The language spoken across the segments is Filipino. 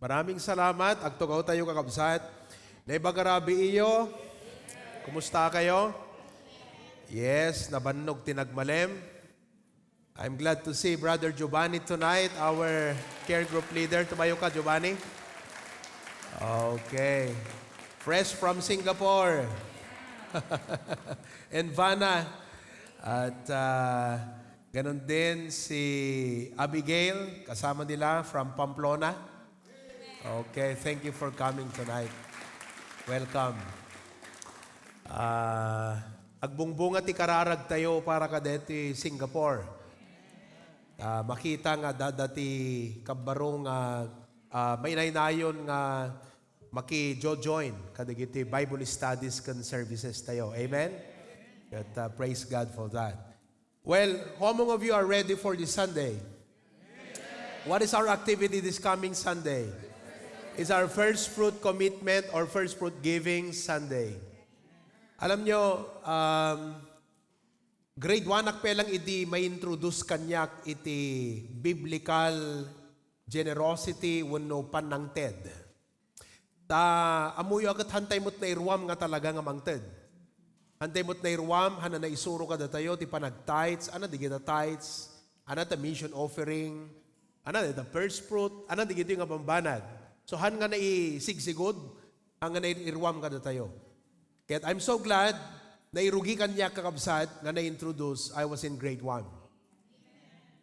Maraming salamat. Agtugaw tayo kakabsat. Naibagarabi iyo. Kumusta kayo? Yes, nabannog tinagmalem. I'm glad to see Brother Giovanni tonight, our care group leader. Tumayo ka, Giovanni. Okay. Fresh from Singapore. And Vanna. At ganun din si Abigail, kasama nila from Pamplona. Okay, thank you for coming tonight. Welcome. Agbungbunga ti kararag tayo para kadeti Singapore. Makita nga dadati kabarong mainaynayon nga maki-join kadigiti Bible studies kan services tayo. Amen? But, praise God for that. Well, how many of you are ready for this Sunday? What is our activity this coming Sunday? It's our first fruit commitment or first fruit giving Sunday. Alam nyo, grade 1 akpelang iti may introduce kanyak iti biblical generosity wenno panangted. Amuyo agat hantay mo't na irwam nga talaga nga mangted. Hantay mo't na irwam, hana na isuro ka datayo, ti panag-tithes, ana di kita tithes, ana ta mission offering, ana the first fruit, ana di kita nga pambanag. So han nga na isigsigod, ang nga na irwam ka datayo. Kaya I'm so glad na irugi kanya kakabsat nga na-introduce, I was in grade 1.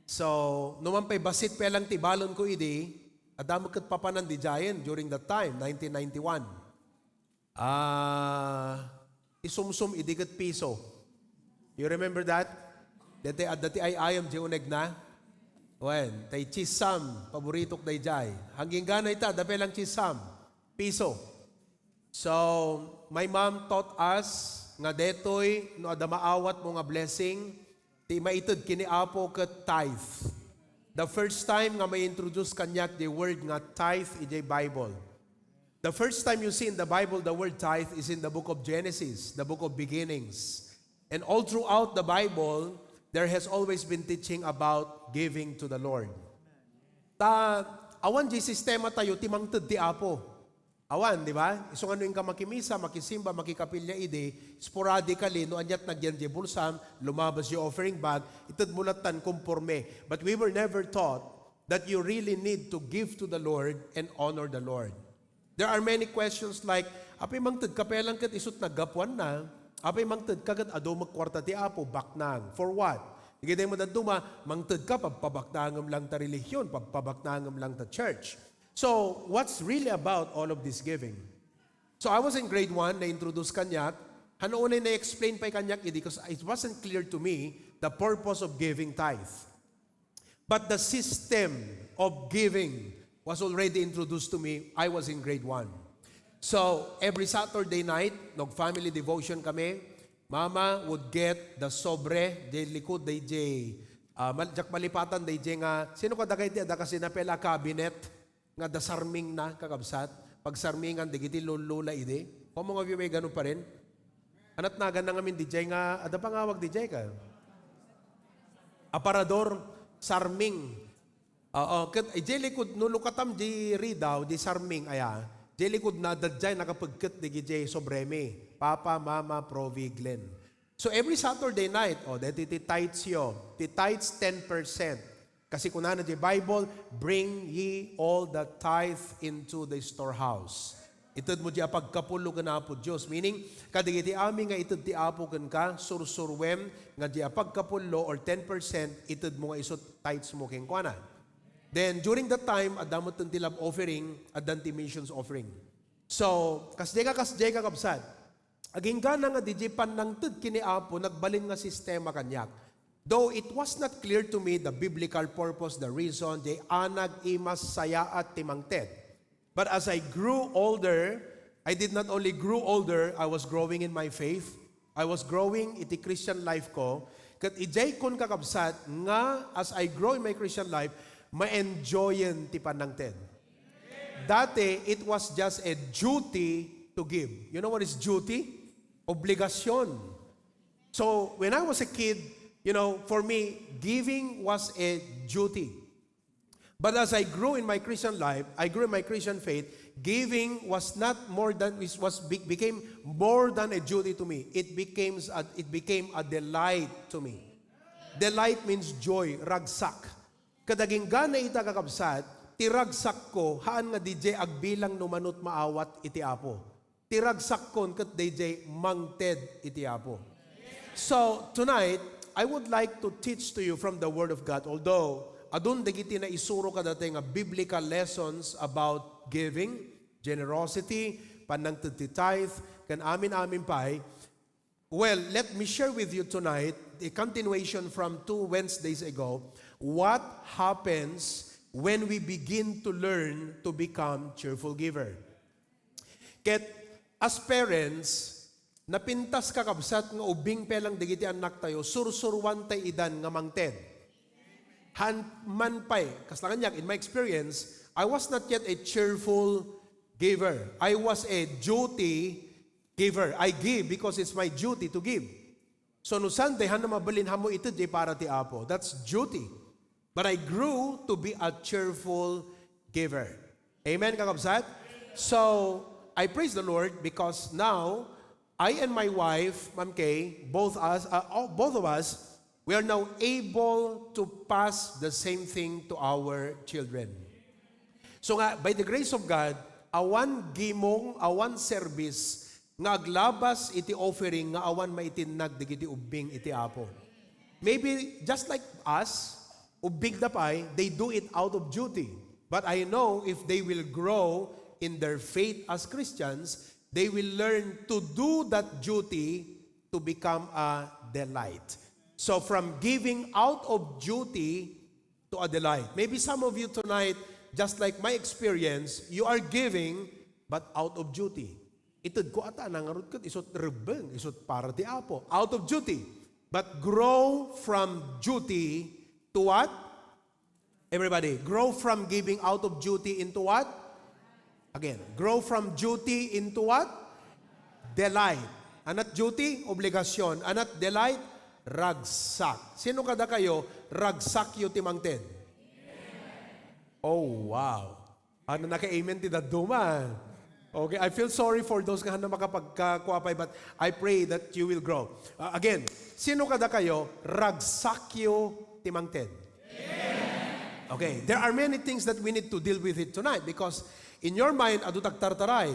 So, numan pa'y basit pelang tibalon ko idi, adamo kat papanan di giant during that time, 1991. Isumsum idi kat piso. You remember that? Dati ay ayam di uneg na. When, tay chisam, paboritok day jay. Hanggang gana ita, dape lang chisam, piso. So, my mom taught us, nga detoy, no adamaawat mo nga blessing, ti maitid kiniapo kat tithe. The first time nga may introduce kanyak the word nga tithe ijay Bible. The first time you see in the Bible the word tithe is in the book of Genesis, the book of beginnings. And all throughout the Bible, there has always been teaching about giving to the Lord. Awan di sistema tayo, timangtid ti Apo. Awan, di ba? Iso nga yung ka makimisa, makisimba, makikapilya ide, sporadically, no anyat nagyan di bulsam, lumabas yung offering bag, itad mulatan kumporme. But we were never taught that you really need to give to the Lord and honor the Lord. There are many questions like, apay mangtid kapelang kat isut naggapuan na, apay mangtid kagat ado magkwarta ti Apo, baknang. For what? Higitay mo daduma, mangtid ka, pagpabaknangam lang ta relihiyon, pagpabaknangam lang ta church. So, what's really about all of this giving? So, I was in grade 1, na-introduce kanyak. Hanoon ay na-explain pa kanyak, because it wasn't clear to me the purpose of giving tithe. But the system of giving was already introduced to me. I was in grade 1. So, every Saturday night, nag-family devotion kami. Mama would get the sobre, di likod, di jay, jak malipatan, di jay nga, sino ka dagay di, kasi napela cabinet, nga dasarming na kakabsat, pag sarmingan, di giti lulula ide. Kung mga view may ganun pa rin, anat nagan na ngamin di jay nga, ada pa nga wag di jay ka. Aparador, sarming. Di likod, nulukatam di ridaw, di sarming, aya, di likod na dadjay nakapagkat di gijay sobreme. Papa, Mama, Provi, Glenn. So every Saturday night, dati ti tithes yo. Ti tithes 10%. Kasi kung na di Bible, bring ye all the tithe into the storehouse. Itad mo di apagkapulo ka na po Diyos. Meaning, kadigiti amin nga itad ti apo kan ka, sursurwem, nga di apagkapulo or 10%, itad mo nga isot tithes mo keng kuana. Then, during that time, adamot ng tilab offering, adan ti missions offering. So, kasjay ka kapsad. Aging gana nga di panangtid kini Apo, nagbalin nga sistema kanyak. Though it was not clear to me the biblical purpose, the reason, di anag imas saya at timangted. But as I grew older, I did not only grew older, I was growing in my faith. I was growing iti Christian life ko. Kat ijay kon kakabsat nga as I grow in my Christian life, ma-enjoyin ti panangted. Dati, it was just a duty to give. You know what is duty? Obligasyon. So, when I was a kid, for me, giving was a duty. But as I grew in my Christian life, I grew in my Christian faith, giving was not more than became more than a duty to me. It became a delight to me. Delight means joy, ragsak. Kadaging gana ita kakabsat, tiragsak ko haan nga DJ agbilang numanot maawat iti apo. Tiragsak kon kat DJ mangted iti apo. So tonight, I would like to teach to you from the Word of God, although adun dagiti na isuro kadate nga biblical lessons about giving, generosity, panangted ti tithe, kan amin pay. Well, let me share with you tonight a continuation from 2 Wednesdays ago. What happens when we begin to learn to become cheerful giver? Ket as parents, napintas kakabsat nga ubing pelang digiti anak tayo, sursurwan tay idan nga mangted. Han man pay, kaslangan in my experience, I was not yet a cheerful giver. I was a duty giver. I give because it's my duty to give. So no Sunday, han na mabalin hamo ito di para ti apo. That's duty. But I grew to be a cheerful giver. Amen, kakabsat? So, I praise the Lord because now, I and my wife, Ma'am Kay, both of us, we are now able to pass the same thing to our children. So nga, by the grace of God, awan gimong, awan service, nga aglabas iti offering, nga awan maitinag digiti ubing iti apo. Maybe just like us, ubing dapay, they do it out of duty. But I know if they will grow in their faith as Christians, they will learn to do that duty to become a delight. So from giving out of duty to a delight. Maybe some of you tonight, just like my experience, you are giving but out of duty. Itod ko ata nangarod ko, isot rebeng, isot para ti apo. Out of duty. But grow from duty to what? Everybody, grow from giving out of duty into what? Again, grow from duty into what? Delight. Anat duty, obligasyon. Anat delight, ragsak. Sino kada kayo, ragsak yu timangted? Oh, wow. Ano naka-amen ti daduma? Okay, I feel sorry for those nga na makapagkakuapay, but I pray that you will grow. Again, sino kada kayo, ragsak yu timangted? Okay, there are many things that we need to deal with it tonight because in your mind, adu tagtartaray.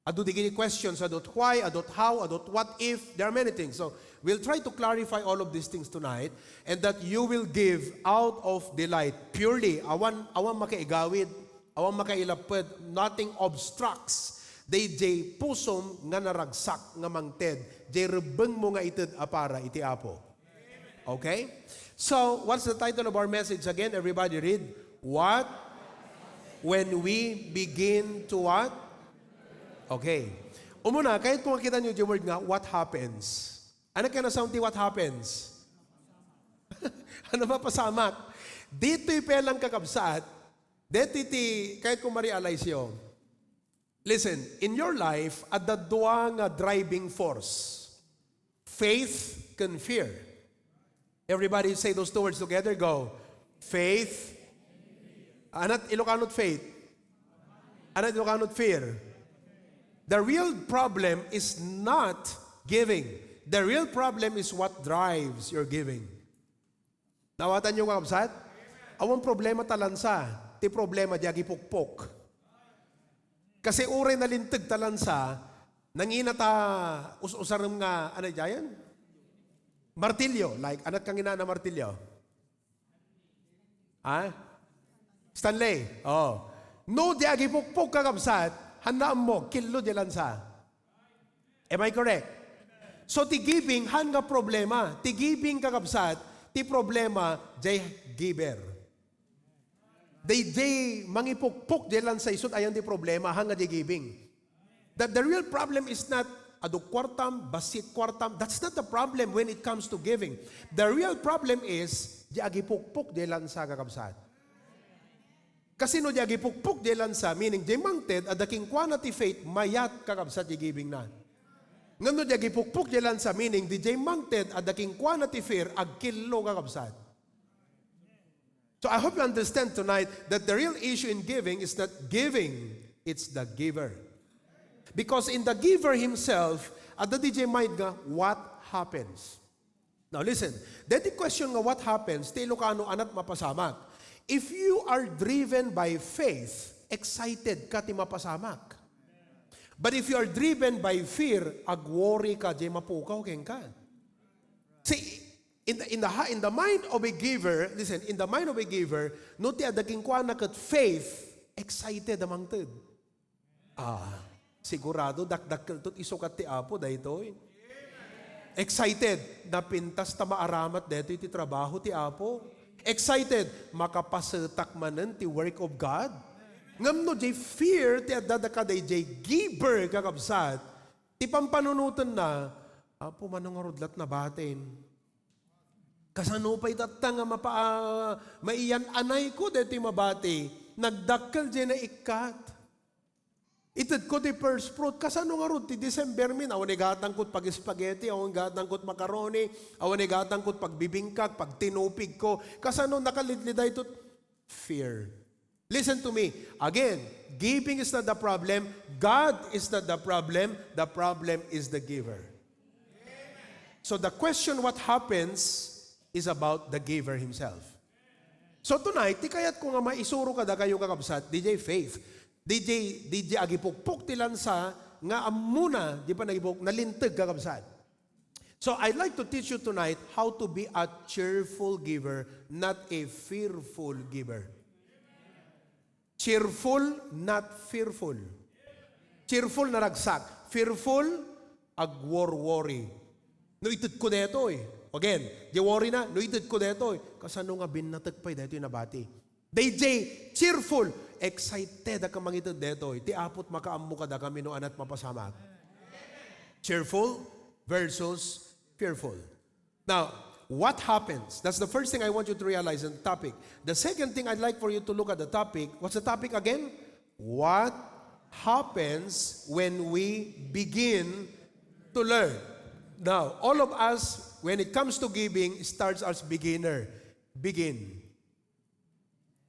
Adu digini questions, adot why, adot how, adot what if. There are many things. So, we'll try to clarify all of these things tonight and that you will give out of delight. Purely, awan makaigawid, awan makailapad, nothing obstructs. Day jay pusom nga naragsak nga mangted. Jay rebeng mo nga ited apara iti apo. Okay? So, what's the title of our message again? Everybody read. What? When we begin to what? Okay. Umuna, kahit kung makita nyo yung word nga, what happens? Ano ka na sound what happens? Ano ba pasamak? Dito'y pelang kakabsat, dito'y kahit kung ma-realize yun. Listen, in your life, at the duwang driving force, faith can fear. Everybody say those two words together, go. Faith. Anat Ilocanot faith? Anat Ilocanot fear? The real problem is not giving. The real problem is what drives your giving. Nawatan nyo kakabsat? Awang problema talansa. Ti problema di agipukpok. Kasi uray na lintag talansa, nangina ta usarang nga, ano dyan? Martilyo. Like, anat kang ina na martilyo? Ha? Stanley. Oh. No, di agipukpok kakabsat, handaan mo, kilo di lansa. Am I correct? So, ti giving, han nga problema. Ti giving kakabsat, ti problema, jay giver. Day mangipukpok di lansa isot, ayan di problema, han nga di giving. That the real problem is not aduk kwartam, basit kwartam. That's not the problem when it comes to giving. The real problem is, di agipukpok di lansa kakabsat. Kasi no diagi pukpuk di lansa, meaning di mangted, adaking quantity faith, mayat kakabsat di giving na. Ngano diagi pukpuk di lansa, meaning di mangted, adaking quantity fear, agkilo kakabsat. So I hope you understand tonight that the real issue in giving is not giving, it's the giver. Because in the giver himself, at the DJ mind nga, what happens? Now listen, that the question nga what happens, ti Ilocano anat mapasamak. If you are driven by faith, excited ka ti mapasamak. But if you are driven by fear, agworry ka, di mapukaw keng ka. See, in the mind of a giver, listen, in the mind of a giver, no ti adaging kwa na kat faith, excited amang tid. Sigurado, dakdak tot isukat ti Apo, dahito. Excited, napintas ta maaramat dito iti trabaho ti Apo. Excited, makapasetak manen ti work of God. Ngam no, jay fear, ti adadaka day jay giver kakabsat, ti pampanunutan na, Apo manong arudlat na batin. Kasano pa'y tatang nga maiyan anay ko deti mabati, nagdakkel dyan na ikat. Itad ko di first fruit, kasano nga ron ti December min, awan igatangkot pag spaghetti, awan igatangkot macaroni, awan igatangkot pag bibingkak, pag tinupig ko, kasano nakalidliday ito? Fear. Listen to me, again, giving is not the problem, God is not the problem is the giver. So the question what happens is about the giver himself. So tonight, ti kayat ko nga maisuro ka da kayo kakabsat, DJ Faith, DJ agipukpuk ti lansa, nga amuna, di pa nagipuk, nalintag kakabsat. So I'd like to teach you tonight how to be a cheerful giver, not a fearful giver. Cheerful, not fearful. Cheerful na ragsak. Fearful, agwor-worry. No, itid ko deto eh. Again, di worry na, no itid ko deto eh. Kasano nga binatagpay deto yung nabati. DJ, cheerful, excited ka mangitid deto eh. Ti apot makaammo ka da kami no anat mapasamak. Cheerful versus fearful. Now, what happens? That's the first thing I want you to realize in the topic. The second thing I'd like for you to look at the topic, what's the topic again? What happens when we begin to learn? Now, all of us, when it comes to giving, starts as beginner. Begin.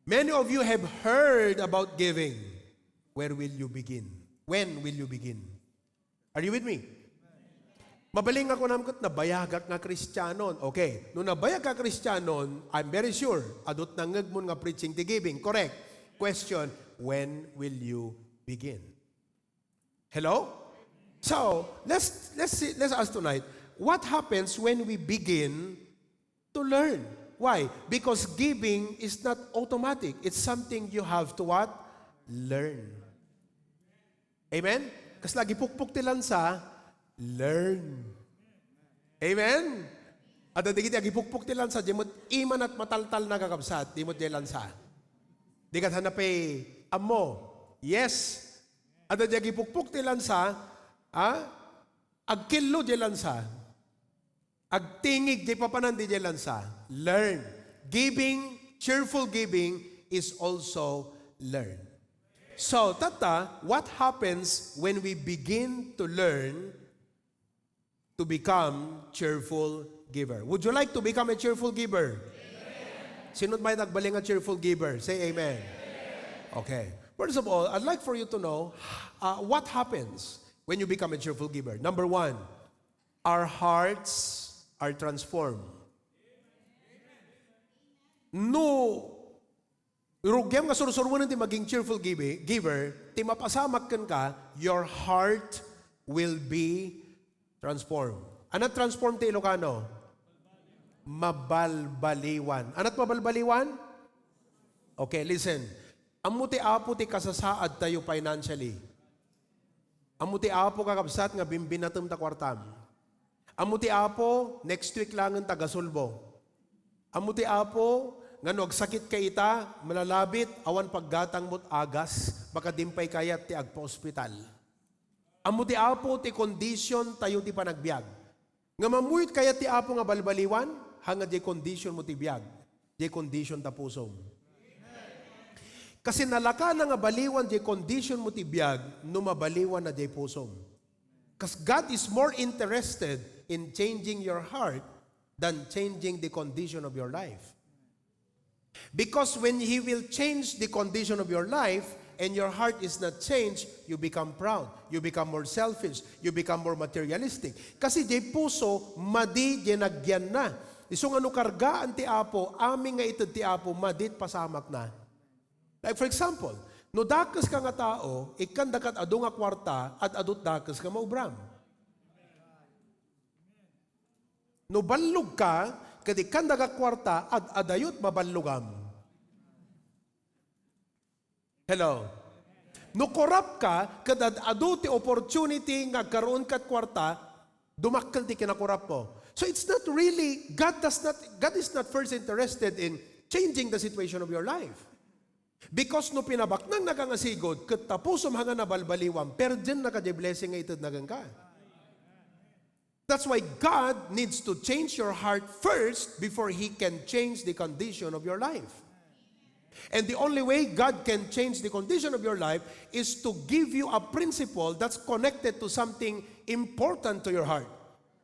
Many of you have heard about giving. Where will you begin? When will you begin? Are you with me? Mabaling ako namkot na bayagak nga Kristiyanon. Okay, nung nabayag ka Kristiyanon, I'm very sure, adot nangag mo nga preaching ti giving. Correct. Question, when will you begin? Hello? So, let's ask tonight, what happens when we begin to learn? Why? Because giving is not automatic. It's something you have to what? Learn. Amen? Kas lagi pukpuk ti lansa, learn. Amen? At digiti agi pukpuk ti lansa, di mo iman at mataltal na kakabsat, di mo di lansa. Di kat hanapay amo. Yes. At agi pukpuk ti lansa, agkilo di lansa. Agtingig di papanan di lansa. Learn. Giving, cheerful giving is also learn. So, tata, what happens when we begin to learn to become cheerful giver? Would you like to become a cheerful giver? Sino't may nagbaling a cheerful giver? Say amen. Okay. First of all, I'd like for you to know what happens when you become a cheerful giver. Number one, our hearts are transformed. No, rugyam nga surusuruan ti maging cheerful giver, ti mapasamak ka, your heart will be transformed. Anat transform ti Ilocano? Mabalbaliwan. Anat mabalbaliwan? Okay, listen. Amo ti apo ti kasasaad tayo financially. Amo ti apo kakabsat nga bimbinatum ta kwartam. Amo ti apo, next week lang ang tagasulbo. Amo ti apo, nga nagsakit ka ita, malalabit, awan paggatang mo't agas, baka dimpay kayat ti agpa-hospital. Amo ti apo, ti condition tayo ti panagbiag. Nga mamuyot kayat ti apo nga balbaliwan, hanga di condition mo ti biag, di condition ta pusom. Kasi nalaka na nga baliwan di condition mo ti biag, no mabaliwan na di pusom. Because God is more interested in changing your heart than changing the condition of your life. Because when He will change the condition of your life and your heart is not changed, you become proud, you become more selfish, you become more materialistic. Kasi di puso, madi ginagyan na. Iso nga no kargaan ti Apo, aming nga itad ti Apo, madit pasamak na. Like for example, no dakas ka nga tao, ikan dakat adu nga kwarta, at adut dakas ka maubram. No ballog ka, kadi kan daga kwarta, at adayot maballugam. Hello? No korap ka, kada adu ti opportunity nga karoon kat kwarta, dumakkel ti kinakorap mo. So it's not really, God is not first interested in changing the situation of your life. Because no pinabak nang nagangasigod, kat tapusom hanga nabalbaliwam, pero dyan blessing nga itad nagang ka. That's why God needs to change your heart first before He can change the condition of your life. And the only way God can change the condition of your life is to give you a principle that's connected to something important to your heart.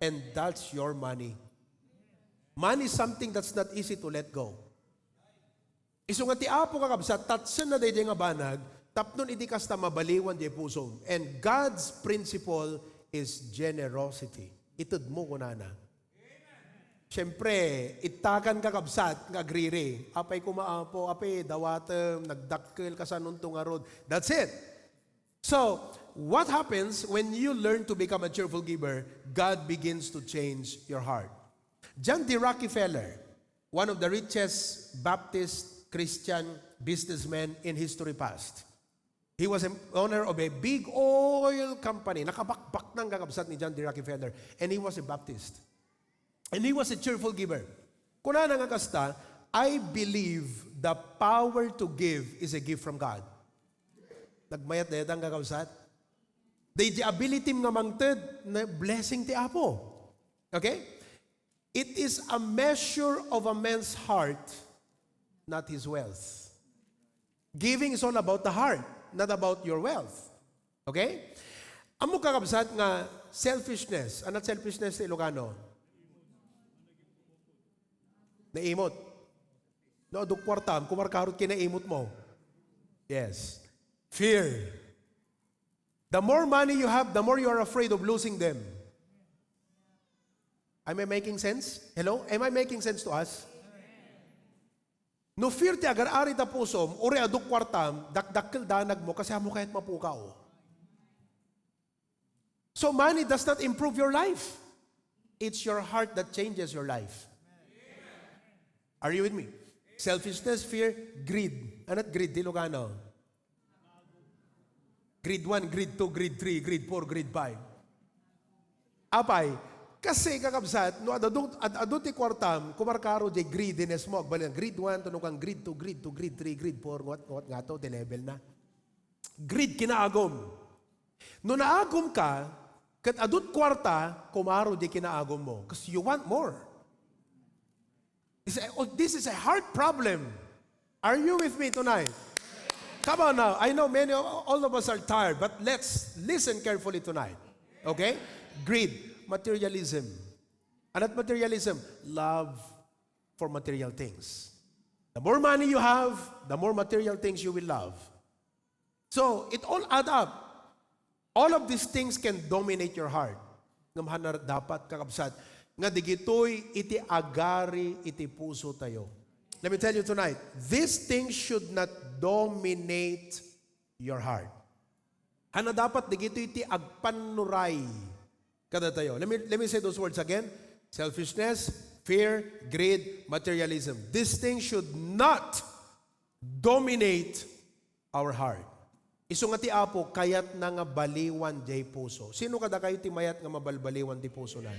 And that's your money. Money is something that's not easy to let go. Iso nga ti Apo kakabsat, tatsen na day nga banag, tapnon iti kasta mabaliwan di puso. And God's principle is generosity. Itad mo kunana. Siyempre, itakan kakabsat, nga agriri. Apay kumaapo, apay dawatem, nagdakkel ka sa nuntong arod. That's it. So, what happens when you learn to become a cheerful giver? God begins to change your heart. John D. Rockefeller, one of the richest Baptist Christian businessmen in history past. He was an owner of a big oil company. Nakabakbak ng kakabsat ni John D. Rockefeller. And he was a Baptist. And he was a cheerful giver. Kuna nga kasta, I believe the power to give is a gift from God. Nagmayat na yatang kakabsat. The ability nga mangted na blessing ti Apo. Okay? It is a measure of a man's heart, not his wealth. Giving is all about the heart, not about your wealth. Okay? Amo kakabsat nga selfishness. Anat selfishness sa Ilocano? Naimot. No, duk kwartam, kumarkarot kinaimot mo. Yes. Fear. The more money you have, the more you are afraid of losing them. Am I making sense? Hello? Am I making sense to us? No fear ti agar ari ta pusom, uri aduk kwartam, dakdakkel danag mo kasi amo kahit mapukaw. So money does not improve your life. It's your heart that changes your life. Are you with me? Selfishness, fear, greed. Anat greed? Di Ilocano. Grade 1, grade 2, grade 3, grade 4, grade 5. Apay, kasi kakabsat, no adot ti kwartam, kumarkaro di greediness mo, agbalan, grade 1, tunong kang grade 2, grade 2, grade 3, grade 4, ngot nga to, the level na. Greed kinaagom. No naagom ka, kat adot kwarta, kumaro di kinaagom mo. Because you want more. This is a heart problem. Are you with me tonight? Come on now. I know all of us are tired, but let's listen carefully tonight. Okay? Greed, materialism. And that materialism, love for material things. The more money you have, the more material things you will love. So, it all add up. All of these things can dominate your heart. Ngam dapat kakabsat nga digitoy iti agari iti puso tayo. Let me tell you tonight, these things should not dominate your heart. Hana dapat digitoy iti agpanuray kada tayo. Let me say those words again. Selfishness, fear, greed, materialism. These things should not dominate our heart. Isu nga ti Apo, kayat na nga baliwan jay puso. Sino kada kayo ti mayat nga mabalbaliwan ti puso na?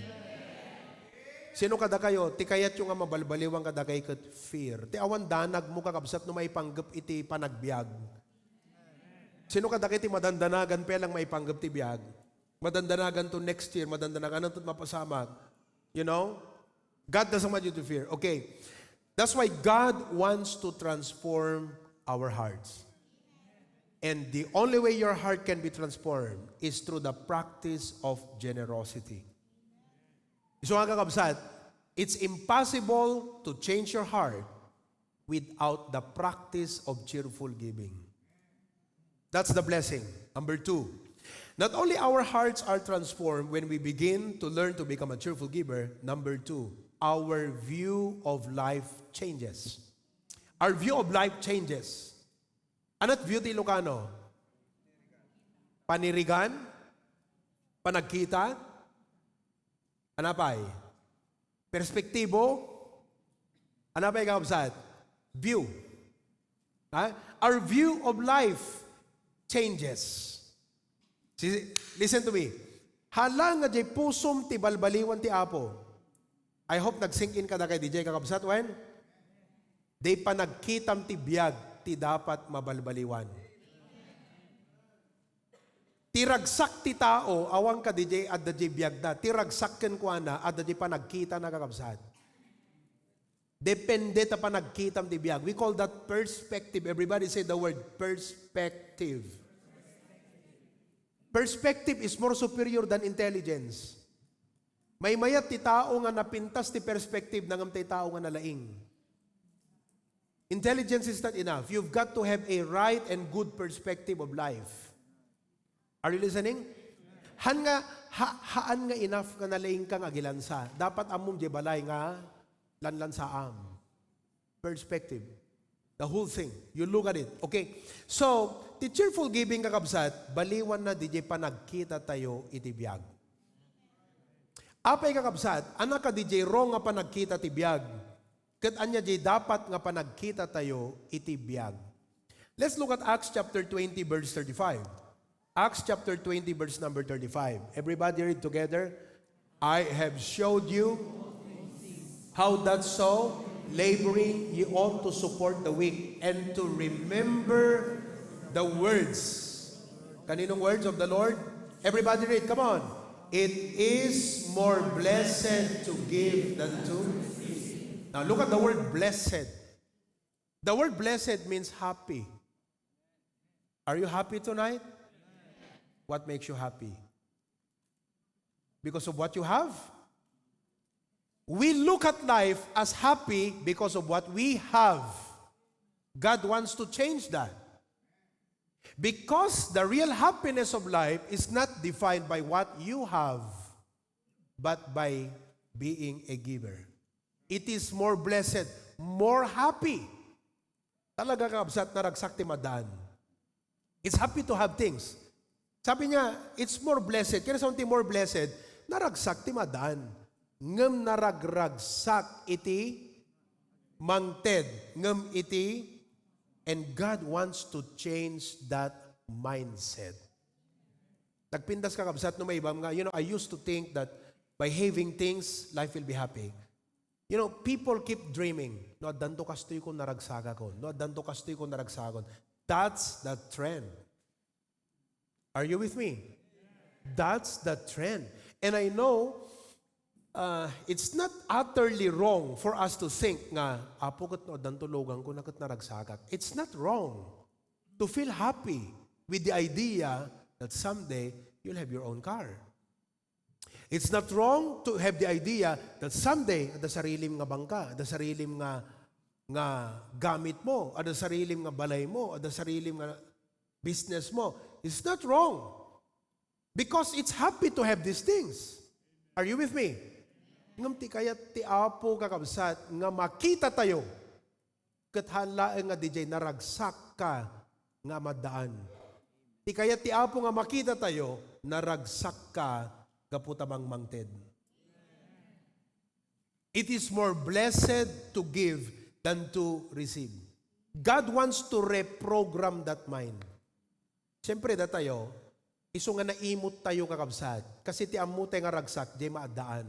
Sino kada kayo, ti kayat yung nga mabalbaliwan kada kayo kat fear. Ti awan danag mo kakabsat no may panggap iti panagbiag. Sino kada kayo ti madandanagan pelang may panggap ti biag. Madandanagan to next year, madandanagan to mapasamag. You know? God doesn't want you to fear. Okay. That's why God wants to transform our hearts. And the only way your heart can be transformed is through the practice of generosity. So nga kakabsat, it's impossible to change your heart without the practice of cheerful giving. That's the blessing. Number 2, not only our hearts are transformed when we begin to learn to become a cheerful giver, number 2, our view of life changes. Our view of life changes. Anot view ti Ilocano? Panirigan? Panagkita? Anapay? Perspektibo? Anapay kakabsat? View. Our view of life changes. Listen to me. Hala nga jay pusom ti balbaliwan ti Apo. I hope nag-sink in ka na kay DJ kakabsat when? Di pa nagkitam ti biyag ti dapat mabalbaliwan. Tiragsak ti tao, awang ka DJ at DJ biyag na. Tiragsak ken kwa na at DJ pa nagkita na kakabsat. Depende ta pa nagkitam ti biyag. We call that perspective. Everybody say the word perspective. Perspective is more superior than intelligence. May mayat ti tao nga napintas ti perspective ng amtay tao nga nalaing. Intelligence is not enough. You've got to have a right and good perspective of life. Are you listening? Haan nga enough nga nalaing kang agilansa. Dapat among di balay nga lanlansaam. Perspective. The whole thing. You look at it. Okay. So, the cheerful giving kakabsat, baliwan na di pa nagkita tayo itibiyag. Apay kakabsat, anak ka DJ wrong nga pa nagkita ti biyag. Kat anya di dapat nga pa nagkita tayo iti biyag. Let's look at Acts chapter 20 verse 35. Acts chapter 20 verse number 35. Everybody read together. I have showed you how that so laboring ye ought to support the weak and to remember the words. Kaninong words of the Lord? Everybody read, come on. It is more blessed to give than to receive. Now look at the word blessed. The word blessed means happy. Are you happy tonight? What makes you happy? Because of what you have? We look at life as happy because of what we have. God wants to change that. Because the real happiness of life is not defined by what you have, but by being a giver. It is more blessed, more happy. Talaga kakabsat na ragsak ti madaan. It's happy to have things. Sabi niya, it's more blessed. Kaya something more blessed, naragsak ti madaan. Ngem naragragsak iti mangted. Ngem iti. And God wants to change that mindset. Nagpindas ka kabsat no may ibang nga, I used to think that by having things, life will be happy. People keep dreaming. No, danto kastoy ko naragsaga ko. No, danto kastoy ko naragsagon. That's the trend. Are you with me? That's the trend. And I know, it's not utterly wrong for us to think nga, apo kat no, dantulogan ko na kat naragsagak. It's not wrong to feel happy with the idea that someday you'll have your own car. It's not wrong to have the idea that someday, ada sarilim nga bangka, ada sarilim nga gamit mo, ada sarilim nga balay mo, ada sarilim nga business mo. It's not wrong. Because it's happy to have these things. Are you with me? Ngam ti kayat ti Apo kakabsat nga makita tayo ket halaeng nga DJ naragsak ka nga madaan. Ti kayat ti Apo nga makita tayo naragsak ka kaputamang mangted. It is more blessed to give than to receive. God wants to reprogram that mind. Siyempre da tayo, iso nga naimot tayo kakabsat kasi ti ammo tayo nga ragsak di maadaan.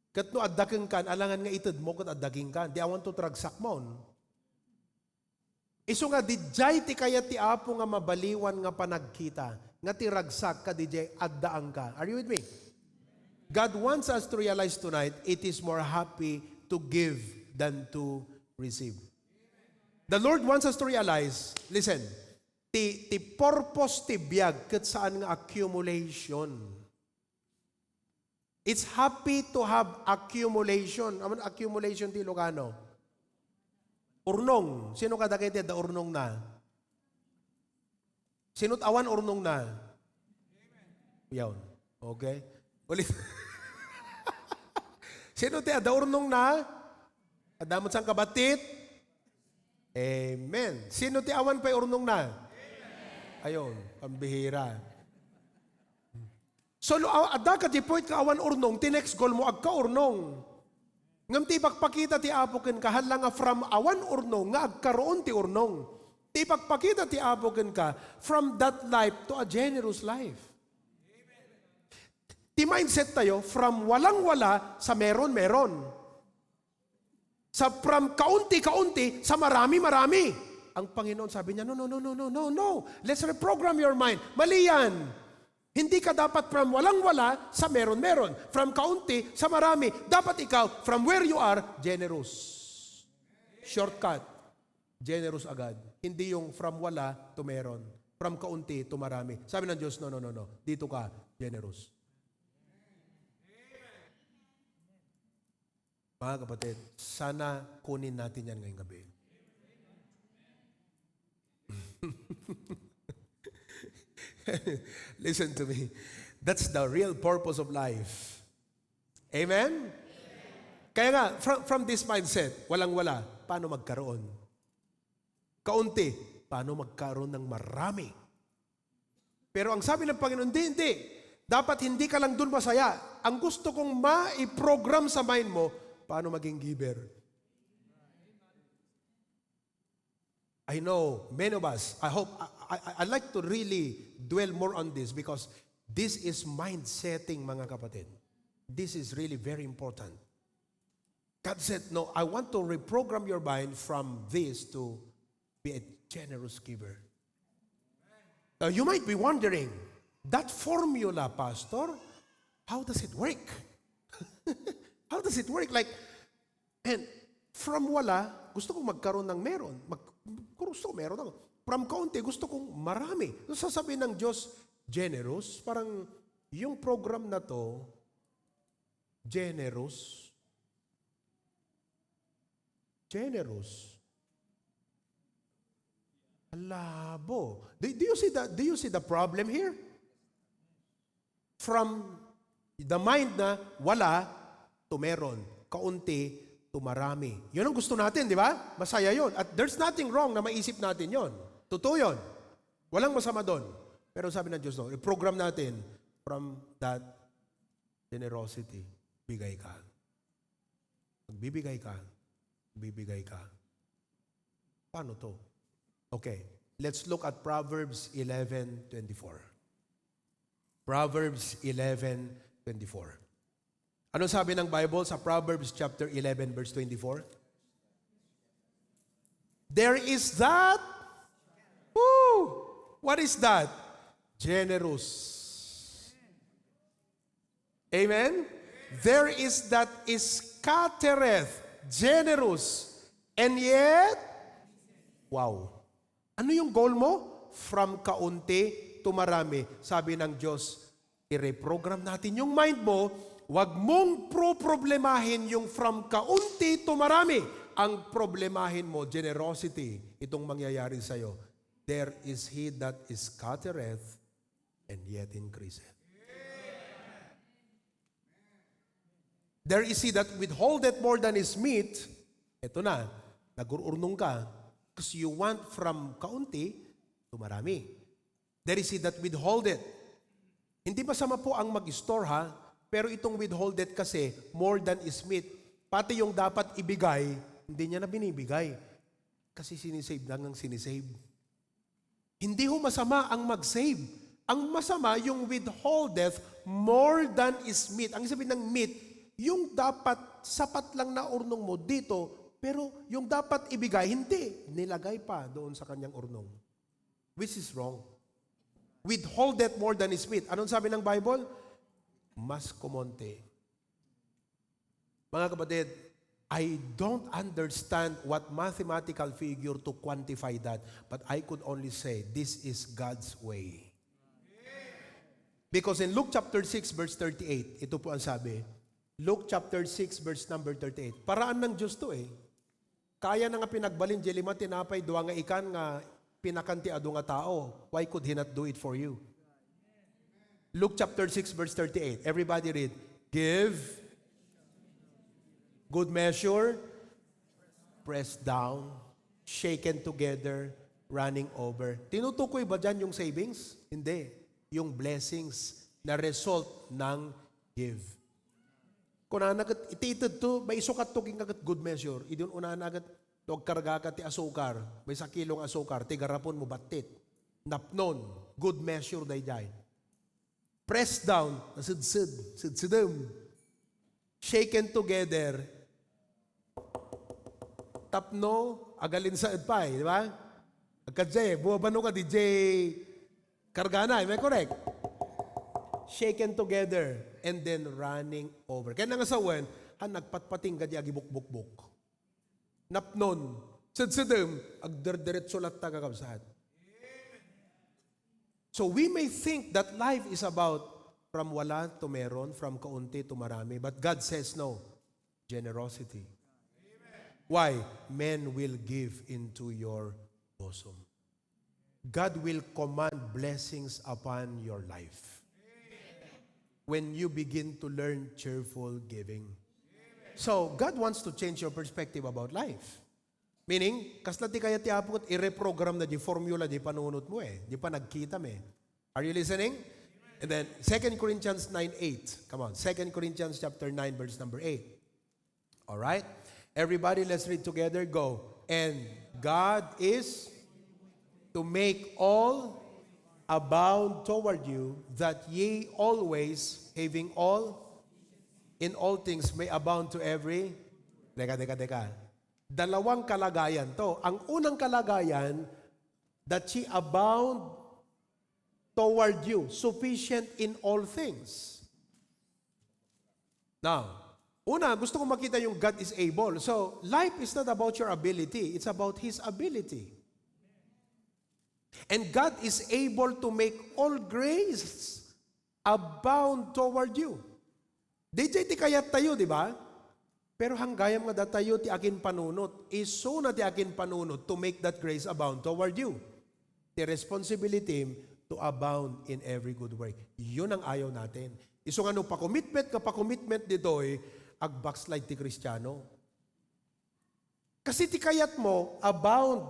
Kat no addaking kan, alangan nga itid mo kat addaking kan. Di awan to tragsak mo. Iso nga dijay ti kaya ti Apo nga mabaliwan nga panagkita. Nga ti ragsak ka dijay addaang ka. Are you with me? God wants us to realize tonight, it is more happy to give than to receive. The Lord wants us to realize, listen, ti purpose ti biyag kat saan nga accumulation. It's happy to have accumulation. Accumulation ti Ilocano. Urnong. Sino kadagiti da urnong na? Sino't awan urnong na? Yawn. Okay? Ulit. Sino ti da urnong na? Adamot sang kabatit? Amen. Sino ti awan pa'y urnong na? Ayon, pambihira. So, adda ka di point ka awan urnong, tinext goal mo agka urnong. Ngam ti ipagpakita ti apoken ka, halang nga from awan urnong, nga agkaroon ti urnong. Ti ipagpakita ti apoken ka, from that life to a generous life. Ti mindset tayo, from walang-wala sa meron-meron. Sa from kaunti-kaunti sa marami-marami. Ang Panginoon sabi niya, no. Let's reprogram your mind. Mali yan. Hindi ka dapat from walang-wala sa meron-meron. From kaunti sa marami. Dapat ikaw, from where you are, generous. Shortcut. Generous agad. Hindi yung from wala to meron. From kaunti to marami. Sabi ng Diyos, no. Dito ka, generous. Mga kapatid, sana kunin natin yan ngayong gabi. Listen to me. That's the real purpose of life. Amen? Kaya nga, from this mindset, walang-wala, paano magkaroon? Kaunti, paano magkaroon ng marami? Pero ang sabi ng Panginoon, hindi. Dapat hindi ka lang dun masaya. Ang gusto kong ma-program sa mind mo, paano maging giver? I know, many of us, I'd like to really dwell more on this because this is mind-setting, mga kapatid. This is really very important. God said, no, I want to reprogram your mind from this to be a generous giver. Now, you might be wondering, that formula, Pastor, how does it work? How does it work? And from wala, gusto kong magkaroon ng meron. Gusto ko meron ako. From kaunti, gusto kong marami. So, sasabihin ng Diyos, generous, parang yung program na to, generous. Alabo. Do you see the problem here? From the mind na wala to meron, kaunti to marami. Yun ang gusto natin, di ba? Masaya yun. At there's nothing wrong na maisip natin yun. Totoo yun. Walang masama doon. Pero sabi ng Diyos, no, i-program natin from that generosity. Bigay ka. Magbibigay ka. Paano to? Okay. Let's look at Proverbs 11:24. Proverbs 11:24. Ano sabi ng Bible sa Proverbs chapter 11 verse 24? There is that. What is that? Generous. Amen? There is that scattereth, generous, and yet, wow. Ano yung goal mo? From kaunti to marami. Sabi ng Diyos, i-reprogram natin yung mind mo. Huwag mong problemahin yung from kaunti to marami. Ang problemahin mo, generosity, itong mangyayari sa'yo. There is he that scattereth and yet increaseth. There is he that withholdeth more than his meat. Ito na, nag-ururnong ka because you want from kaunti to marami. There is he that withholdeth. Hindi masama po ang mag-store, ha? Pero itong withholdeth kasi, more than is meat. Pati yung dapat ibigay, hindi niya na binibigay. Kasi sinisave lang ang sinisave. Hindi ho masama ang mag-save. Ang masama yung withholdeth more than is meat. Ang sabihin ng meat, yung dapat sapat lang na urnong mo dito, pero yung dapat ibigay, hindi. Nilagay pa doon sa kanyang urnong. Which is wrong. Withholdeth more than is meat. Anong sabi ng Bible? Mas kumonte. Mga kapatid, I don't understand what mathematical figure to quantify that, but I could only say, this is God's way. Because in Luke chapter 6 verse 38, ito po ang sabi, Luke chapter 6 verse number 38, paraan ng Diyos to eh. Kaya na nga pinagbalin, di lima tinapay, duwa nga ikan nga pinakanti ado nga tao. Why could He not do it for you? Luke chapter 6 verse 38. Everybody read. Give, good measure, pressed down, shaken together, running over. Tinutukoy ba dyan yung savings? Hindi. Yung blessings na result ng give. Kung nagat itited to, may isukat to kingagat good measure. Idun una nagat tog karga ka ti asukar. May sa kilong asukar, ti garapon mo batit. Napnon, good measure dayjay. Press down, sidsidum. Shaken together. Tapno, agalin sa edpay, di ba? Agkadjay, buwabano ka DJ kargana, may correct? Shaken together and then running over. Kaya nga sa wen, nagpatpating gadi agibukbukbuk. Napnon, sidsidum, agderdiretso lahat tagakabsat. So we may think that life is about from wala to meron, from kaunti to marami. But God says no. Generosity. Why? Men will give into your bosom. God will command blessings upon your life when you begin to learn cheerful giving. So, God wants to change your perspective about life. Meaning, kasla ti kaya ti apot, i-reprogram na di formula di panunot mo di pa nagkita me. Are you listening? And then, 2 Corinthians 9:8. Come on, 2 Corinthians chapter 9, verse number 8. All right? Everybody, let's read together. Go. And God is to make all abound toward you, that ye always, having all, in all things, may abound to every. Deka. Dalawang kalagayan to. Ang unang kalagayan, that ye abound toward you, sufficient in all things. Now, una, gusto ko makita yung God is able. So, life is not about your ability. It's about His ability. And God is able to make all grace abound toward you. DJ ti kayat tayo, di ba? Pero hanggayam nga datayo ti akin panunot. Iso na ti akin panunot to make that grace abound toward you. The responsibility to abound in every good work. Yun ang ayaw natin. Iso nga no, pa-commitment dito ag-backslide ti Kristiyano. Kasi ti kayat mo, abound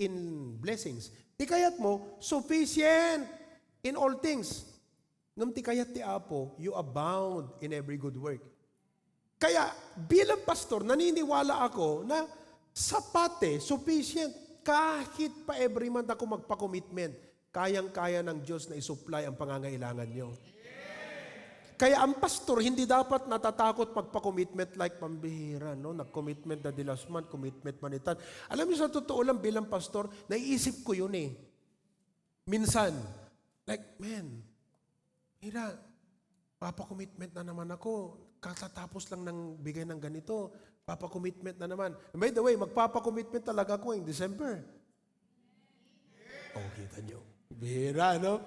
in blessings. Ti kayat mo, sufficient in all things. Ngam ti kayat ti Apo, you abound in every good work. Kaya, bilang pastor, naniniwala ako na sapat sufficient. Kahit pa every month ako magpa-commitment, kayang-kaya ng Diyos na isupply ang pangangailangan nyo. Kaya ang pastor, hindi dapat natatakot magpa-commitment like pambihira, no? Nag-commitment na di last month, commitment manitan. Alam niyo, sa totoo lang bilang pastor, naiisip ko yun Minsan, like, man, hira, papa-commitment na naman ako. Katatapos lang ng bigay ng ganito. Papa-commitment na naman. By the way, magpapa-commitment talaga ako in December. Oh, kita nyo. Bihira, no?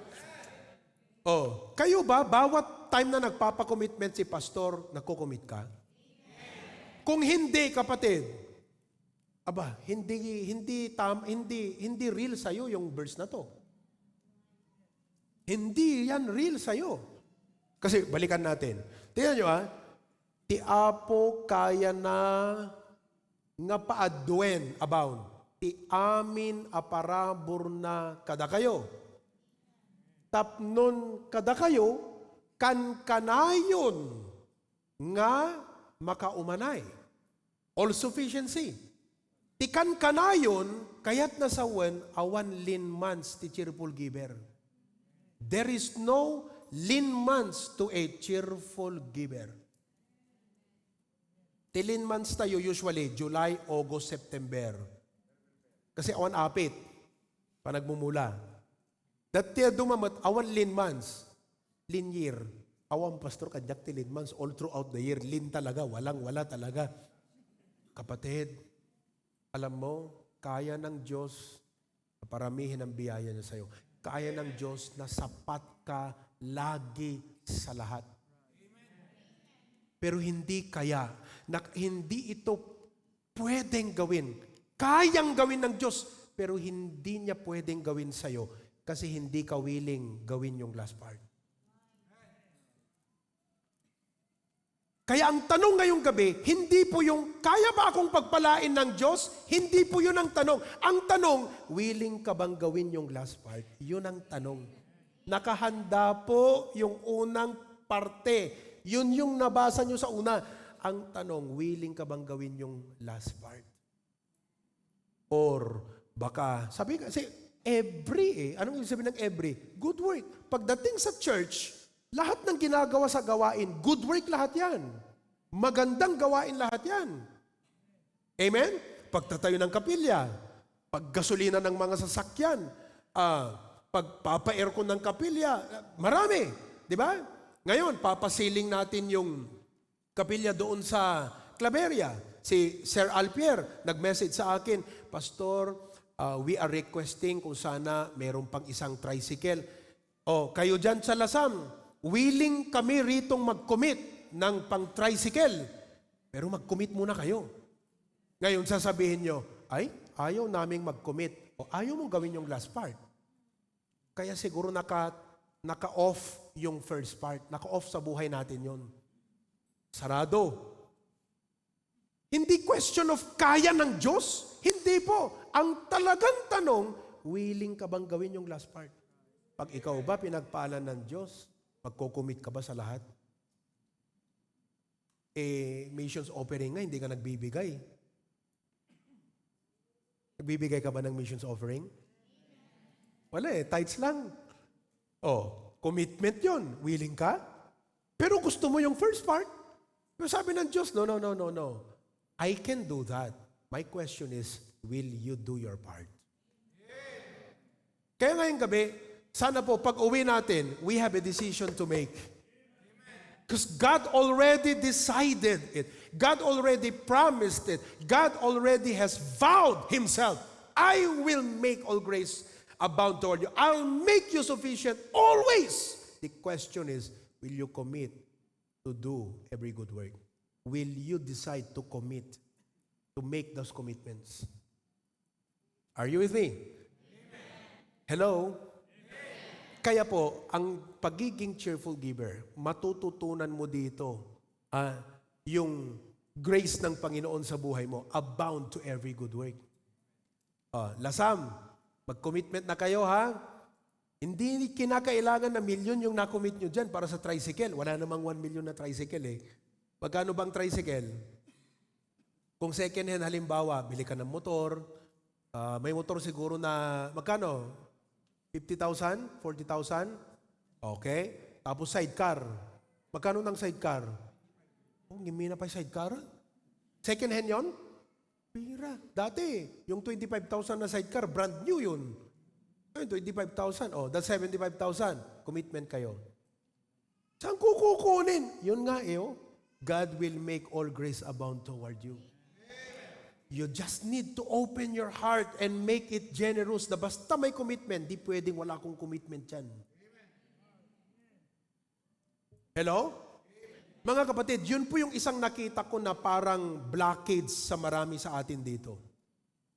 Oh, kayo ba, bawat time na nagpapa-commitment si pastor, nagko-commit ka? Kung hindi, kapatid, hindi real sa'yo yung verse na to. Hindi yan real sa'yo. Kasi, balikan natin. Tingnan nyo ti Apo kaya na nga paadwen abound. Ti amin aparabor na kada kayo. Tapnon kada kayo, kanayon nga makaumanay. All sufficiency. Ti kanayon, kayat nasawen, awan linmans ti cheerful giver. There is no linmans to a cheerful giver. Ti linmans tayo usually, July, August, September. Kasi awan apit, panagmumula. Dati dumamat, awan linmans, lin year. Awan pastor, kadyak ti linmans, all throughout the year, lin talaga, wala talaga. Kapatid, alam mo, kaya ng Diyos na paramihin ang biyaya niya sa'yo. Kaya ng Diyos na sapat ka lagi sa lahat. Pero hindi kaya, hindi ito pwedeng gawin. Kayang gawin ng Diyos, pero hindi niya pwedeng gawin sa'yo kasi hindi ka willing gawin yung last part. Kaya ang tanong ngayong gabi, hindi po yung, kaya ba akong pagpalain ng Diyos? Hindi po yun ang tanong. Ang tanong, willing ka bang gawin yung last part? Yun ang tanong. Nakahanda po yung unang parte. Yun yung nabasa nyo sa una. Ang tanong, willing ka bang gawin yung last part? Or baka, sabi kasi every anong ibig sabihin ng every? Good work. Pagdating sa church, lahat ng ginagawa sa gawain, good work lahat yan. Magandang gawain lahat yan. Amen? Pagtatayo ng kapilya, paggasolina ng mga sasakyan, pagpapa-aircon ng kapilya, marami. Di ba? Ngayon, papasiling natin yung kapilya doon sa Claveria. Si Sir Alpier, nag-message sa akin, Pastor, we are requesting kung sana meron pang isang tricycle. Kayo dyan sa Lasam, willing kami ritong mag-commit ng pang-tricycle. Pero mag-commit muna kayo. Ngayon, sasabihin nyo, ayaw naming mag-commit. O ayaw mong gawin yung last part. Kaya siguro naka-off yung first part. Naka-off sa buhay natin yon. Sarado. Hindi question of kaya ng Diyos. Hindi po. Ang talagang tanong, willing ka bang gawin yung last part? Pag ikaw ba pinagpaalan ng Diyos, magko-commit ka ba sa lahat? Missions offering nga, hindi ka nagbibigay. Nagbibigay ka ba ng missions offering? Wala tithes lang. Commitment yon. Willing ka? Pero gusto mo yung first part? Pero sabi ng Diyos, no. I can do that. My question is, will you do your part? Kaya ngayong gabi, sana po pag uwi natin, we have a decision to make. Because God already decided it. God already promised it. God already has vowed Himself, I will make all grace abound toward you. I'll make you sufficient always. The question is, will you commit to do every good work? Will you decide to commit, to make those commitments? Are you with me? Amen. Hello? Amen. Kaya po, ang pagiging cheerful giver, matututunan mo dito yung grace ng Panginoon sa buhay mo, abound to every good work. Lasam, mag-commitment na kayo ha? Hindi kinakailangan na milyon yung na-commit nyo dyan para sa tricycle. Wala namang 1 million na tricycle eh. Magkano bang tricycle? Kung second hand, halimbawa, bili ka ng motor, may motor siguro na, magkano? 50,000? 40,000? Okay. Tapos sidecar. Magkano ng sidecar? Ngimi na pa yung sidecar? Second hand yon? Pira. Dati, yung 25,000 na sidecar, brand new yun. 25,000. That's 75,000. Commitment kayo. Saan kukunin? Yun nga God will make all grace abound toward you. You just need to open your heart and make it generous. Na basta may commitment, di pwedeng wala akong commitment yan. Hello? Mga kapatid, yun po yung isang nakita ko na parang blockage sa marami sa atin dito.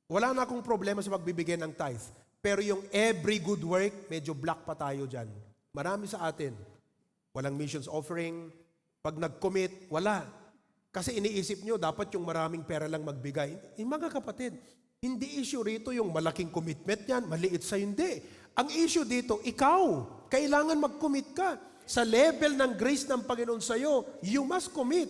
Wala na akong problema sa pagbibigay ng tithe. Pero yung every good work, medyo block pa tayo dyan. Marami sa atin. Walang missions offering. Pag nag-commit, wala. Kasi iniisip nyo, dapat yung maraming pera lang magbigay. Mga kapatid, hindi issue rito yung malaking commitment yan, maliit sa hindi. Ang issue dito, ikaw, kailangan mag-commit ka. Sa level ng grace ng Panginoon sa'yo, you must commit.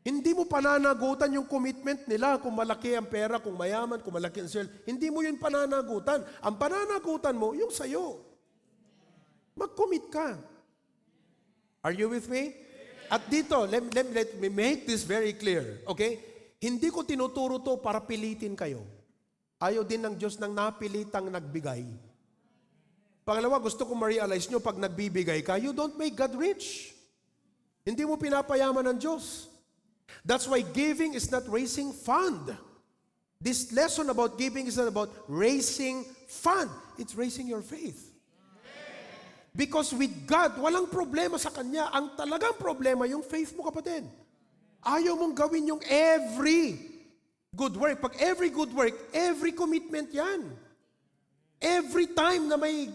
Hindi mo pananagutan yung commitment nila kung malaki ang pera, kung mayaman, kung malaki ang sale. Hindi mo yun pananagutan. Ang pananagutan mo, yung sa'yo. Mag-commit ka. Are you with me? At dito, let me make this very clear. Okay? Hindi ko tinuturo to para pilitin kayo. Ayaw din ng Diyos ng napilitang nagbigay. Pangalawa, gusto ko ma-realize nyo, pag nagbibigay ka, you don't make God rich. Hindi mo pinapayaman ng Diyos. That's why giving is not raising fund. This lesson about giving is not about raising fund. It's raising your faith. Because with God, walang problema sa Kanya. Ang talagang problema, yung faith mo, kapatid. Ayaw mong gawin yung every. Good work. Pag every good work, every commitment yan. Every time na may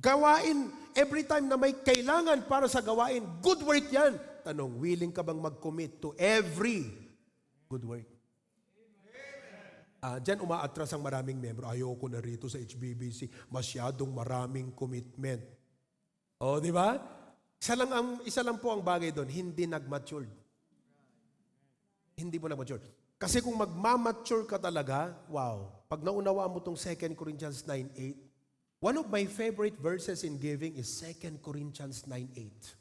gawain, every time na may kailangan para sa gawain, good work yan. Tanong, willing ka bang mag-commit to every good work? Diyan umaatras ang maraming membro. Ayoko na rito sa HBBC. Masyadong maraming commitment. O, di ba? Isa lang po ang bagay doon, hindi nag-matured. Hindi po nag-mature. Kasi kung magmamature ka talaga, wow, pag naunawaan mo itong 2 Corinthians 9:8, one of my favorite verses in giving is 2 Corinthians 9:8.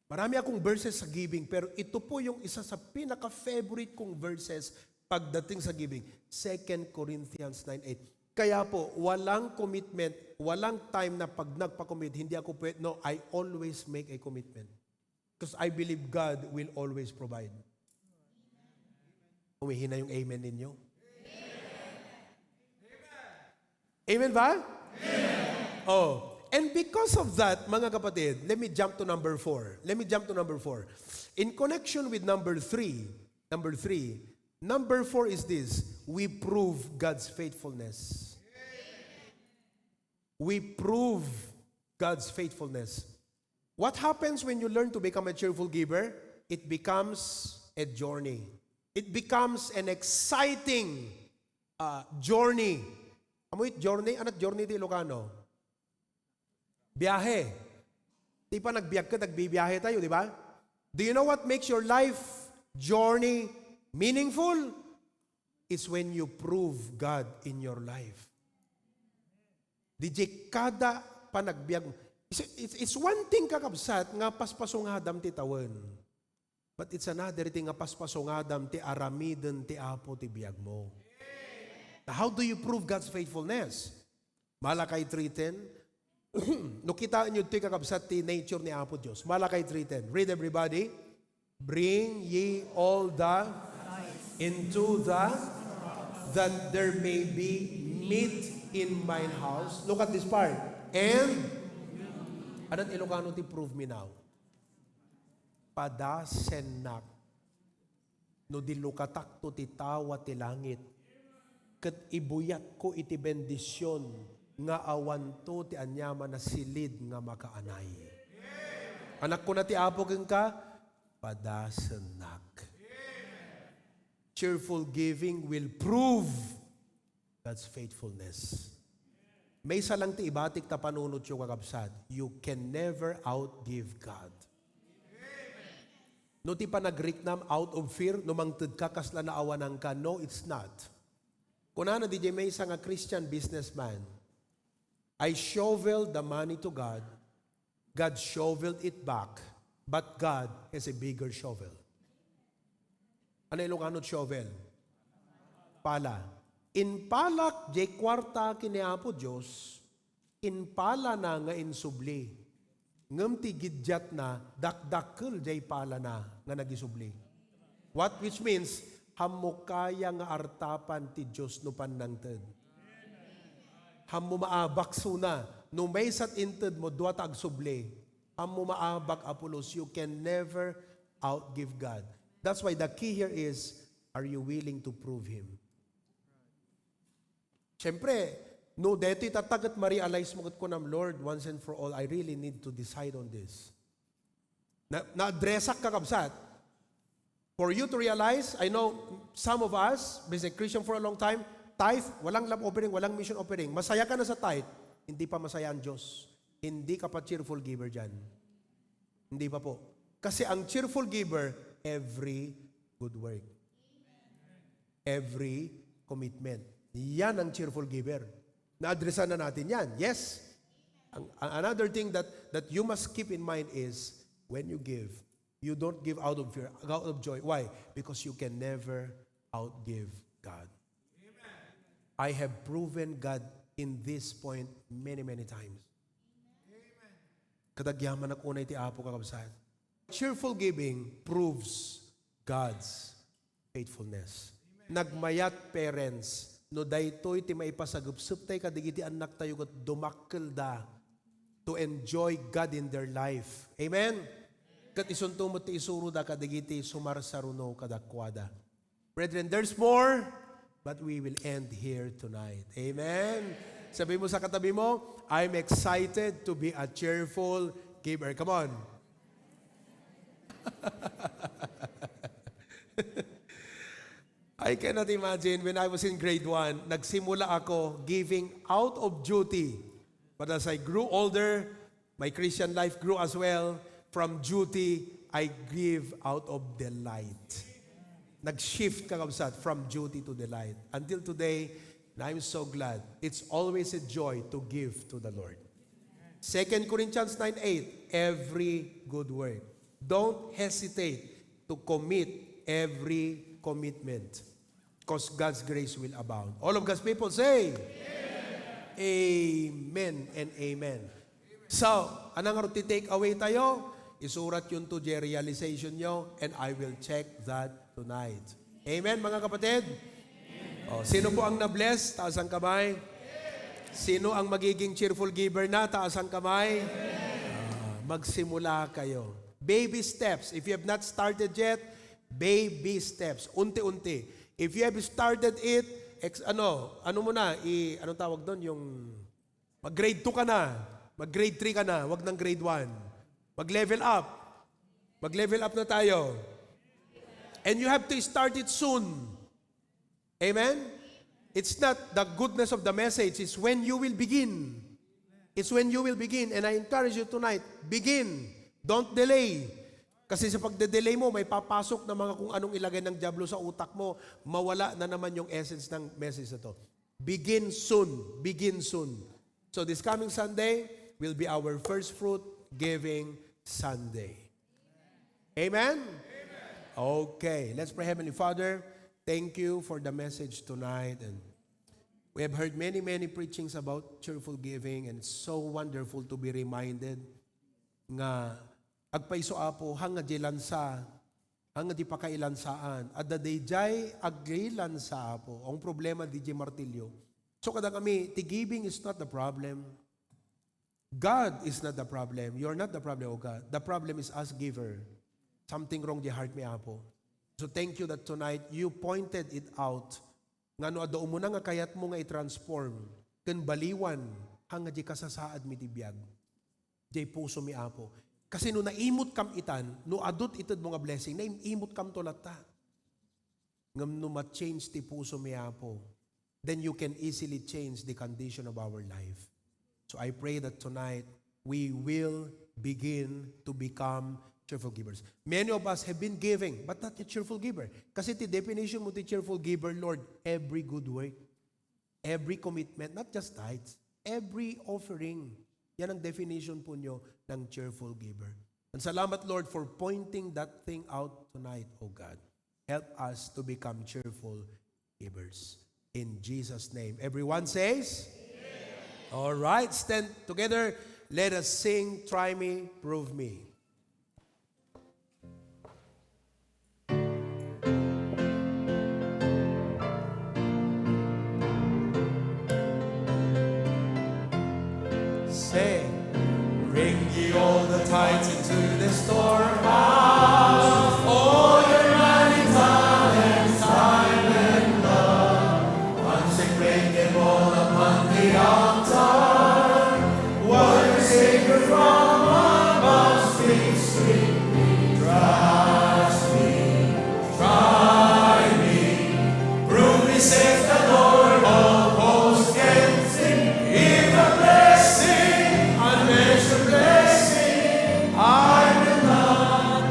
Marami akong verses sa giving, pero ito po yung isa sa pinaka-favorite kong verses pagdating sa giving. 2 Corinthians 9:8. Kaya po, walang commitment, walang time na pag nagpa-commit, hindi ako pwede. No, I always make a commitment. Because I believe God will always provide. Umihina yung amen ninyo? Amen ba? Amen. Oh. And because of that, mga kapatid, let me jump to number 4. In connection with number 4 is this: we prove God's faithfulness. We prove God's faithfulness. What happens when you learn to become a cheerful giver? It becomes a journey. It becomes an exciting journey. Amoy journey? Anong journey di Ilocano? Biyahe. Di pa nagbiyak ka, nagbibiyahe tayo, di ba? Do you know what makes your life journey meaningful? It's when you prove God in your life. DJ kada panagbiag mo. It's one thing kakabsat nga paspasong hadam ti tawen. But it's another thing nga paspasong hadam ti aramiden ti apo ti biag mo. Now, how do you prove God's faithfulness? Malakay 3:10. No kita nyo ti kakabsat ti nature ni Apo Diyos. Malakay 3:10. Read everybody. Bring ye all the into the that there may be meat in mine house. Look at this part. And anong Ilocano ti prove me now? Padasenak no dilukatak to ti tawa ti langit ket ibuyat ko iti bendisyon nga awan to ti anyaman na silid nga makaanay. Anak ko na ti apo keng ka, padasenak. Cheerful giving will prove God's faithfulness. May isa lang ti ibatik ta panunod yung kakabsat. You can never outgive God. No ti pa nagriknam out of fear, no mangted ka kasla na awanan ka. No, it's not. Kuna na DJ may isa nga Christian businessman. I shoveled the money to God. God shoveled it back. But God has a bigger shovel. Ano Ilocano shovel? Pala. In palak, jay kwarta kiniapo Diyos, in pala na nga insubli. Ngam ti gidyat na, dakdakkel jay pala na nga nagisubli. What which means, hamo kaya nga artapan ti Diyos no panangted. Hamo maabak suna, no may sat inted mo, duwa tagsubli. Hamo maabak Apolos, you can never outgive God. That's why the key here is, are you willing to prove Him? Siyempre, no, dito itatagat ma-realize mo ko ng Lord, once and for all, I really need to decide on this. Na-addressak kakabsat. For you to realize, I know some of us, been a Christian for a long time, tithe, walang love offering, walang mission offering. Masaya ka na sa tithe, hindi pa masaya ang Diyos. Hindi ka pa cheerful giver dyan. Hindi pa po. Kasi ang cheerful giver, every good work. Every commitment. Yan ang cheerful giver. Na-addressan na natin yan. Yes. Another thing that you must keep in mind is, when you give, you don't give out of fear, out of joy. Why? Because you can never outgive God. Amen. I have proven God in this point many, many times. Amen. Kadagyaman ako na iti apo kakabsat. Cheerful giving proves God's faithfulness. Amen. Nagmayat parents, no daytoy ti maipasagupsup tay kadigiti anak tayo ket dumakkel da to enjoy God in their life. Amen. Ket isuntumot ti isuro da kadigiti sumarsaruno kadakwada. Brethren, there's more, but we will end here tonight. Amen? Sabi mo sa katabi mo, I'm excited to be a cheerful giver. Come on. I cannot imagine when I was in grade 1, nagsimula ako giving out of duty. But as I grew older, my Christian life grew as well. From duty, I give out of delight. Nag-shift kakabsat from duty to delight. Until today, and I'm so glad. It's always a joy to give to the Lord. 2 Corinthians 9:8, every good work. Don't hesitate to commit every commitment because God's grace will abound. All of God's people say, Amen and amen. So, anong take away tayo? Isurat yun to the realization nyo and I will check that tonight. Amen, mga kapatid? Oh, sino po ang na-bless? Taas ang kamay. Sino ang magiging cheerful giver na? Taas ang kamay. Magsimula kayo. Baby steps. If you have not started yet, baby steps. Unti-unti. If you have started it, ano mo na, anong tawag doon? Yung mag-grade 2 ka na, mag-grade 3 ka na, wag ng grade 1. Mag-level up. Mag-level up na tayo. And you have to start it soon. Amen? It's not the goodness of the message, it's when you will begin. It's when you will begin. And I encourage you tonight, begin. Don't delay. Kasi sa pagde-delay mo, may papasok na mga kung anong ilagay ng diablo sa utak mo, mawala na naman yung essence ng message na to. Begin soon. Begin soon. So this coming Sunday will be our first fruit giving Sunday. Amen? Okay. Let's pray. Heavenly Father, thank you for the message tonight. And we have heard many, many preachings about cheerful giving, and it's so wonderful to be reminded nga agpaiso apo hanga di lansa, hanga di pakailansaan. At the day jay agilansa apo. Ang problema di martilyo. So kada kami, giving is not the problem. God is not the problem. You're not the problem, oh God. The problem is us giver. Something wrong di heart mi apo. So thank you that tonight you pointed it out. Nga no ado mo na nga kayat mo nga i-transform. Ken baliwan hanga di kasasaad mi tibiyag. Di puso mi apo. Kasi no naimot kam itan, no adot itad mo nga blessing, naimot kam to lata. Ngam no ma-change ti puso mi apo, then you can easily change the condition of our life. So I pray that tonight we will begin to become cheerful givers. Many of us have been giving, but not a cheerful giver. Kasi the definition mo ti cheerful giver, Lord, every good work, every commitment, not just tithes, every offering. Yan ang definition po nyo ng cheerful giver. And salamat, Lord, for pointing that thing out tonight, oh God. Help us to become cheerful givers. In Jesus' name. Everyone says, all right, stand together. Let us sing, Try Me, Prove Me. Say, bring ye all the tithes into the storehouse, all your money, talents, time and love. Consecrate them all upon the altar. Savior from above, speak me, trust me, try me, prove me, saith the Lord of hosts, can sing, give a blessing, unmeasured blessing, I will not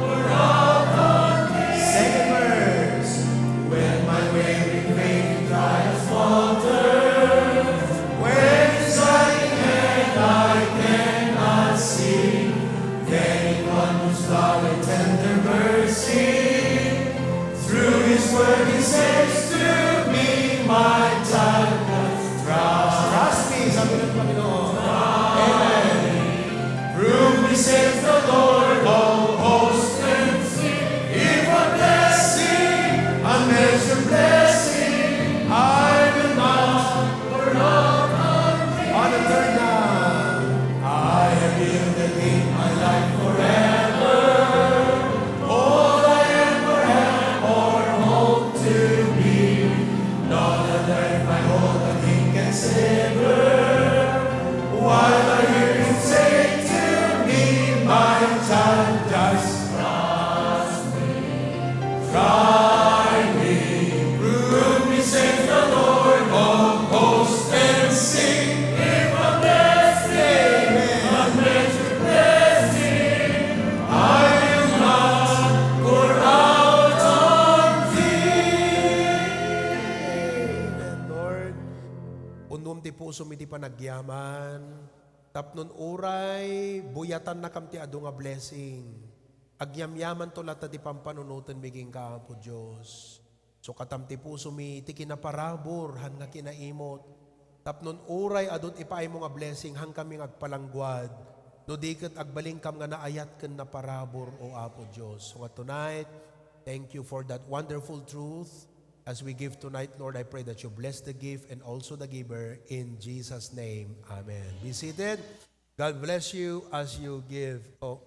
puso mi di panagyaman. Tapnon uray, buyatan na kam ti adu nga blessing. Agyamyaman to lata di pampanunutan biging ka po Diyos. So katam ti puso mi, ti kinaparabor, han nga kinaimot. Tapnon uray, adot ipaay mo nga blessing, hang kami agpalangguad. No di kat agbaling kam nga naayat ken na parabor, o Apo Diyos. So tonight, thank you for that wonderful truth. As we give tonight, Lord, I pray that you bless the gift and also the giver in Jesus' name. Amen. Be seated. God bless you as you give. Oh.